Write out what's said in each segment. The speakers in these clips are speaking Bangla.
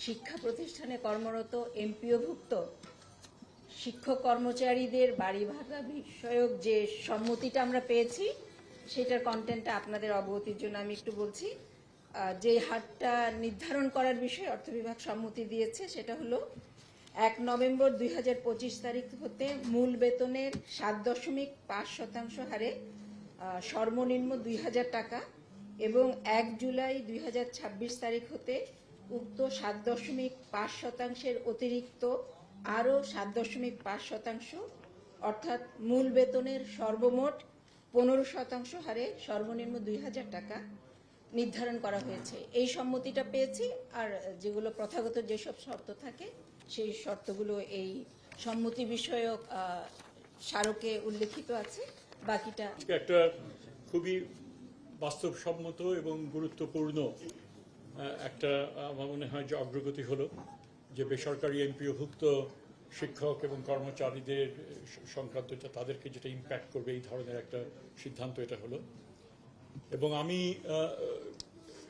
শিক্ষা প্রতিষ্ঠানে কর্মরত এমপিওভুক্ত শিক্ষক কর্মচারীদের বাড়ি ভাড়া বিষয়ক যে সম্মতিটা আমরা পেয়েছি সেটার কন্টেন্টটা আপনাদের অবগতির জন্য আমি একটু বলছি। যে হারটা নির্ধারণ করার বিষয়ে অর্থ বিভাগ সম্মতি দিয়েছে সেটা হলো 1 নভেম্বর 2025 তারিখ হতে মূল বেতনের 7.5% হারে সর্বনিম্ন 2000 টাকা এবং 1 জুলাই 2026 তারিখ হতে উক্ত 7.5% অতিরিক্ত আরও 7.5% অর্থাৎ মূল বেতনের সর্বমোট 15% হারে সর্বনিম্ন 2000 টাকা নির্ধারণ করা হয়েছে। এই সম্মতিটা পেয়েছি। আর যেগুলো প্রথাগত যেসব শর্ত থাকে সেই শর্তগুলো এই সম্মতি বিষয়ক স্মারকে উল্লেখিত আছে। বাকিটা একটা খুবই বাস্তবসম্মত এবং গুরুত্বপূর্ণ একটা আমার মনে হয় যে অগ্রগতি হলো যে বেসরকারি এমপিওভুক্ত শিক্ষক এবং কর্মচারীদের সংক্রান্ত তাদেরকে যেটা ইম্প্যাক্ট করবে এই ধরনের একটা সিদ্ধান্ত এটা হলো। এবং আমি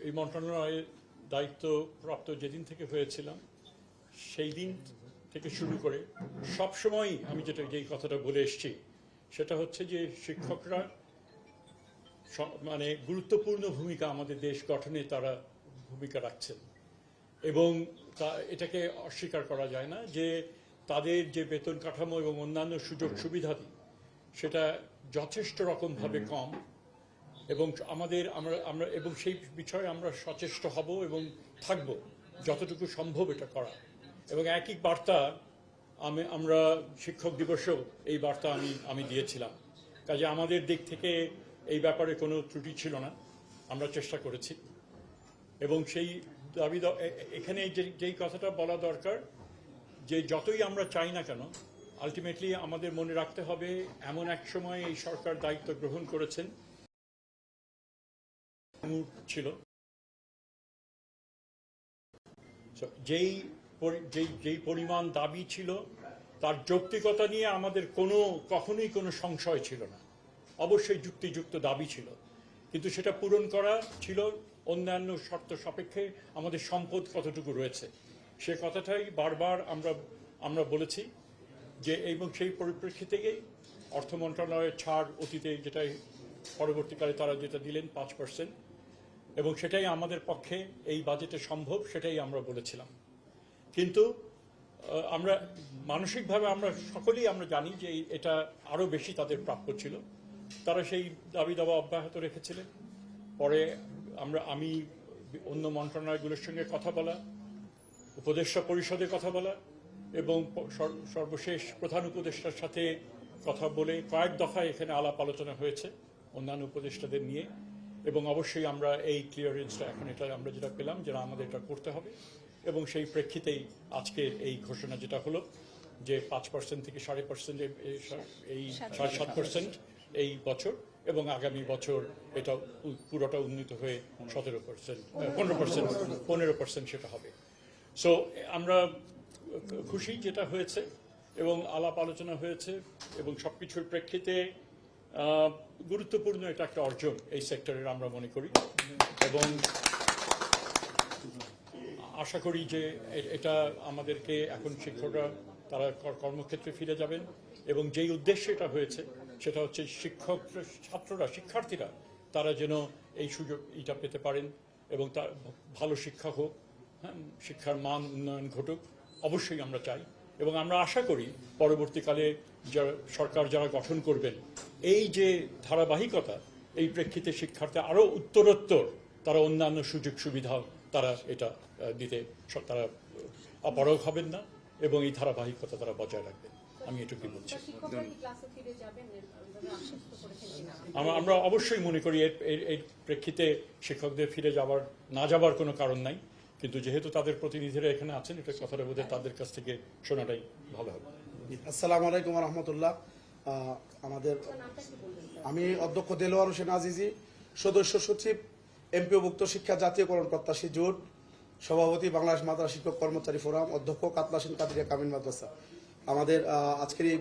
এই মন্ত্রণালয়ের দায়িত্বপ্রাপ্ত যেদিন থেকে হয়েছিলাম সেই দিন থেকে শুরু করে সবসময়ই আমি যেই কথাটা বলে এসেছি সেটা হচ্ছে যে শিক্ষকরা মানে গুরুত্বপূর্ণ ভূমিকা আমাদের দেশ গঠনে তারা ভূমিকা রাখছেন এবং এটাকে অস্বীকার করা যায় না যে তাদের যে বেতন কাঠামো এবং অন্যান্য সুযোগ সুবিধাদি সেটা যথেষ্ট রকমভাবে কম এবং আমরা এবং সেই বিষয়ে আমরা সচেষ্ট হব এবং থাকব যতটুকু সম্ভব এটা করা। এবং একই বার্তা আমরা শিক্ষক দিবসেও এই বার্তা আমি দিয়েছিলাম। কাজে আমাদের দিক থেকে এই ব্যাপারে কোনো ত্রুটি ছিল না, আমরা চেষ্টা করেছি। এবং সেই দাবি এখানে যেই কথাটা বলা দরকার যে যতই আমরা চাই না কেন আলটিমেটলি আমাদের মনে রাখতে হবে এমন এক সময় এই সরকার দায়িত্ব গ্রহণ করেছেন ছিল যেই পরিমাণ দাবি ছিল তার যৌক্তিকতা নিয়ে আমাদের কখনোই কোনো সংশয় ছিল না। অবশ্যই যুক্তিযুক্ত দাবি ছিল, কিন্তু সেটা পূরণ করা ছিল অন্যান্য শর্ত সাপেক্ষে আমাদের সম্পদ কতটুকু রয়েছে সে কথাটাই বারবার আমরা বলেছি যে এবং সেই পরিপ্রেক্ষিতেই অর্থ মন্ত্রণালয়ের ছাড় অতীতে যেটাই পরবর্তীকালে তারা যেটা দিলেন 5% এবং সেটাই আমাদের পক্ষে এই বাজেটে সম্ভব সেটাই আমরা বলেছিলাম। কিন্তু আমরা মানসিকভাবে আমরা সকলেই আমরা জানি যে এটা আরও বেশি তাদের প্রাপ্য ছিল। তারা সেই দাবি দাবা অব্যাহত রেখেছিলেন। পরে আমি অন্য মন্ত্রণালয়গুলোর সঙ্গে কথা বলা, উপদেষ্টা পরিষদে কথা বলা এবং সর্বশেষ প্রধান উপদেষ্টার সাথে কথা বলে কয়েক দফায় এখানে আলাপ আলোচনা হয়েছে অন্যান্য উপদেষ্টাদের নিয়ে। এবং অবশ্যই আমরা এই ক্লিয়ারেন্সটা এখন এটা আমরা যেটা পেলাম যেটা আমাদের এটা করতে হবে এবং সেই প্রেক্ষিতেই আজকের এই ঘোষণা যেটা হলো যে 5% থেকে 5.5% এই 7.5% এই বছর এবং আগামী বছর এটা পুরোটা উন্নীত হয়ে 15% সেটা হবে। সো আমরা খুশি যেটা হয়েছে এবং আলাপ আলোচনা হয়েছে এবং সবকিছুর প্রেক্ষিতে গুরুত্বপূর্ণ এটা একটা অর্জন এই সেক্টরের আমরা মনে করি এবং আশা করি যে এটা আমাদেরকে এখন শিক্ষকরা তারা কর্মক্ষেত্রে ফিরে যাবেন এবং যেই উদ্দেশ্যে এটা হয়েছে সেটা হচ্ছে শিক্ষার্থীরা তারা যেন এই সুযোগ এটা পেতে পারেন এবং তার ভালো শিক্ষা হোক, হ্যাঁ, শিক্ষার মান উন্নয়ন ঘটুক অবশ্যই আমরা চাই। এবং আমরা আশা করি পরবর্তীকালে সরকার যারা গঠন করবেন এই যে ধারাবাহিকতা এই প্রেক্ষিতে শিক্ষার্থী আরও উত্তরোত্তর তারা অন্যান্য সুযোগ সুবিধা তারা এটা দিতে তারা অপারগ হবেন না এবং এই ধারাবাহিকতা তারা বজায় রাখবেন। আমি এটুকুই বলছি। আমরা অবশ্যই মনে করি এর প্রেক্ষিতে শিক্ষকদের ফিরে না যাবার কোনো কারণ নাই, কিন্তু যেহেতু তাদের প্রতিনিধিরা এখানে আছেন এটা কথাটা বোধহয় তাদের কাছ থেকে শোনাটাই ভালো হবে। আসসালামু আলাইকুম রহমতুল্লাহ। আমি অধ্যক্ষ দেলোয়ার হোসেন আজিজি, সদস্য সচিব এমপিওভুক্ত শিক্ষা জাতীয়করণ প্রত্যাশী জোট, সভাপতি বাংলাদেশ মাদ্রাসা শিক্ষক কর্মচারী ফোরাম, অধ্যক্ষ কাতলাসিন কাদিরিয়া কামিল মাদ্রাসা। আমাদের আজকের এই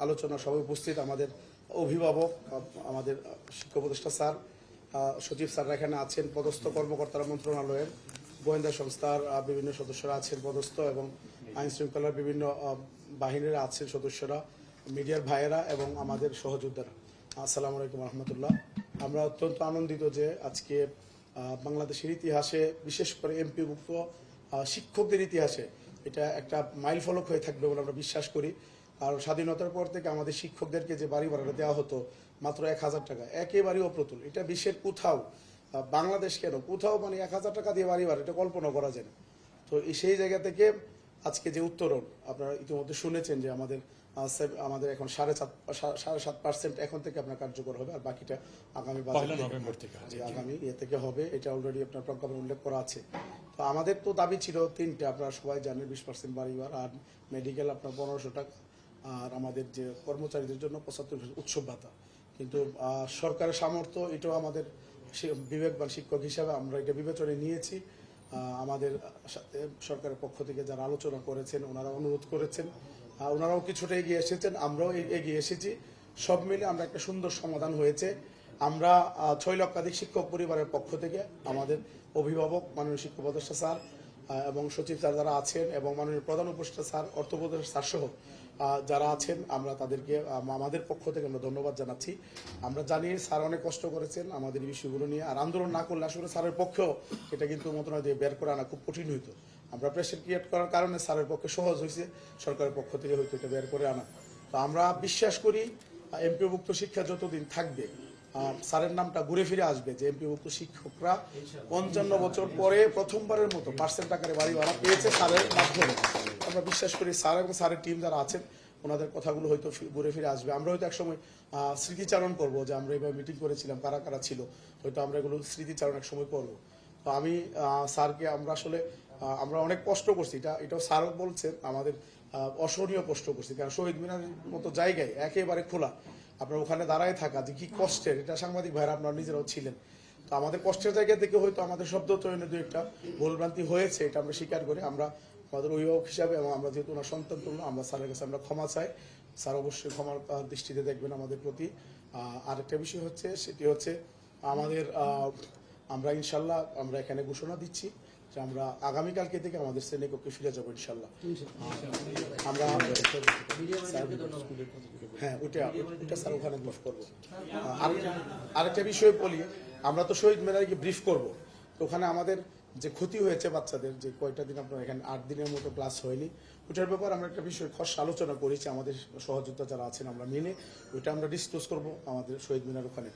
আলোচনা সভায় উপস্থিত আমাদের অভিভাবক, আমাদের শিক্ষা উপদেষ্টা স্যার, সচিব স্যাররা এখানে আছেন, পদস্থ কর্মকর্তারা মন্ত্রণালয়ের, গোয়েন্দা সংস্থার বিভিন্ন সদস্যরা আছেন পদস্থ এবং আইন শৃঙ্খলার বিভিন্ন বাহিনীর আছেন সদস্যরা, মিডিয়ার ভাইয়েরা এবং আমাদের সহযোদ্ধারা। আসসালামু আলাইকুম রহমতুল্লাহ। আমরা অত্যন্ত আনন্দিত যে আজকে বাংলাদেশের ইতিহাসে, বিশেষ করে এমপিভুক্ত শিক্ষকদের ইতিহাসে এটা একটা মাইল ফলক হয়ে থাকবে বলে আমরা বিশ্বাস করি। আর স্বাধীনতার পর থেকে আমাদের শিক্ষকদেরকে যে বাড়ি ভাড়াটা দেওয়া হতো মাত্র 1,000 টাকা, একেবারেই অপ্রতুল। এটা বিশ্বের কোথাও, বাংলাদেশ কেন, কোথাও মানে 1,000 টাকা দিয়ে বাড়ি ভাড়া, এটা কল্পনা করা যায় না। তো সেই জায়গা থেকে আজকে যে উত্তরণ আপনারা ইতিমধ্যে শুনেছেন যে আমাদের এখন 7.5% এখন থেকে আপনার কার্যকর হবে, আর বাকিটা আগামী নভেম্বর থেকে আগামী থেকে হবে। এটা অলরেডি আপনার প্রজ্ঞাপন উল্লেখ করা আছে। তো আমাদের তো দাবি ছিল 3টে, আপনারা সবাই জানেন, 20% বাড়ি ভাড়া, আর মেডিকেল আপনার 1500 টাকা, আর আমাদের যে কর্মচারীদের জন্য 75% উৎসব ভাতা। কিন্তু সরকারের সামর্থ্য, এটাও আমাদের বিবেকবান শিক্ষক হিসাবে আমরা এটা বিবেচনায় নিয়েছি। আমাদের সাথে সরকারের পক্ষ থেকে যারা আলোচনা করেছেন, ওনারা অনুরোধ করেছেন, ওনারাও কিছুটা এগিয়ে এসেছেন, আমরাও এগিয়ে এসেছি। সব মিলে আমরা একটা সুন্দর সমাধান হয়েছে। আমরা 6 লক্ষাধিক শিক্ষক পরিবারের পক্ষ থেকে আমাদের অভিভাবক, মাননীয় শিক্ষা উপদেষ্টা স্যার এবং সচিব স্যার যারা আছেন, এবং মাননীয় প্রধান উপদেষ্টা স্যার, অর্থ উপদেষ্টা স্যার সহ যারা আছেন, আমরা তাদেরকে আমাদের পক্ষ থেকে আমরা ধন্যবাদ জানাচ্ছি। আমরা জানি স্যার অনেক কষ্ট করেছেন আমাদের এই বিষয়গুলো নিয়ে, আর আন্দোলন না করলে আসলে স্যারের পক্ষেও এটা কিন্তু মন্ত্রণালয় দিয়ে বের করে আনা খুব কঠিন হইতো। আমরা প্রেশার ক্রিয়েট করার কারণে স্যারের পক্ষে সহজ হয়েছে, সরকারের পক্ষ থেকে হয়তো এটা বের করে আনা। তো আমরা বিশ্বাস করি এমপিওভুক্ত শিক্ষা যতদিন থাকবে স্যারের নামটা ঘুরে ফিরে আসবে, যে এমপিওভুক্ত শিক্ষকরা 55 বছর পরে প্রথমবারের মতো পার্সেন্ট আকারে বাড়ি ভাড়া পেয়েছে স্যারের মাধ্যমে। আমরা বিশ্বাস করি স্যার এবং স্যারের টিম যারা আছেন ওনাদের কথাগুলো হয়তো ঘুরে ফিরে আসবে। আমরা হয়তো একসময় স্মৃতিচারণ করবো যে আমরা এইভাবে মিটিং করেছিলাম, কারা কারা ছিল, হয়তো আমরা এগুলো স্মৃতিচারণ এক সময় করবো। তো আমি স্যারকে আমরা অনেক কষ্ট করছি, এটাও স্যার বলছেন, আমাদের অসহনীয় কষ্ট করছি। কারণ শহীদ মিনারের মতো জায়গায় একেবারে খোলা, আপনার ওখানে দাঁড়ায় থাকা যে কি কষ্টের, এটা সাংবাদিক ভাইরা আপনারা নিজেরাও ছিলেন। তো আমাদের কষ্টের জায়গা থেকে হয়তো আমাদের শব্দ চয়নে দু একটা ভুলভ্রান্তি হয়েছে, এটা আমরা স্বীকার করি। আমরা আমাদের অভিভাবক হিসাবে, এবং আমরা যেহেতু ওনার সন্তান তুল্য, আমরা স্যারের কাছে আমরা ক্ষমা চাই। স্যার অবশ্যই ক্ষমার দৃষ্টিতে দেখবেন আমাদের প্রতি। আরেকটা বিষয় হচ্ছে, সেটি হচ্ছে আমাদের আমরা ইনশাল্লাহ আমরা এখানে ঘোষণা দিচ্ছি যে আমরা আগামীকালকে থেকে আমাদের শ্রেণীকক্ষে ফিরে যাবো ইনশাল্লাহ। আমরা হ্যাঁ ওইটা স্যার ওখানে ব্রিফ করবো। আরেকটা বিষয় বলি, আমরা তো শহীদ মিনারকে ব্রিফ করব, তো ওখানে আমাদের যে ক্ষতি হয়েছে বাচ্চাদের, যে কয়টা দিন আপনার এখানে 8 দিনের মতো ক্লাস হয়নি, ওইটার ব্যাপার আমরা একটা বিষয় খস আলোচনা করেছি আমাদের সহযোদ্ধা যারা আছেন, আমরা মিলে ওইটা আমরা ডিসকাস করবো আমাদের শহীদ মিনার ওখানে।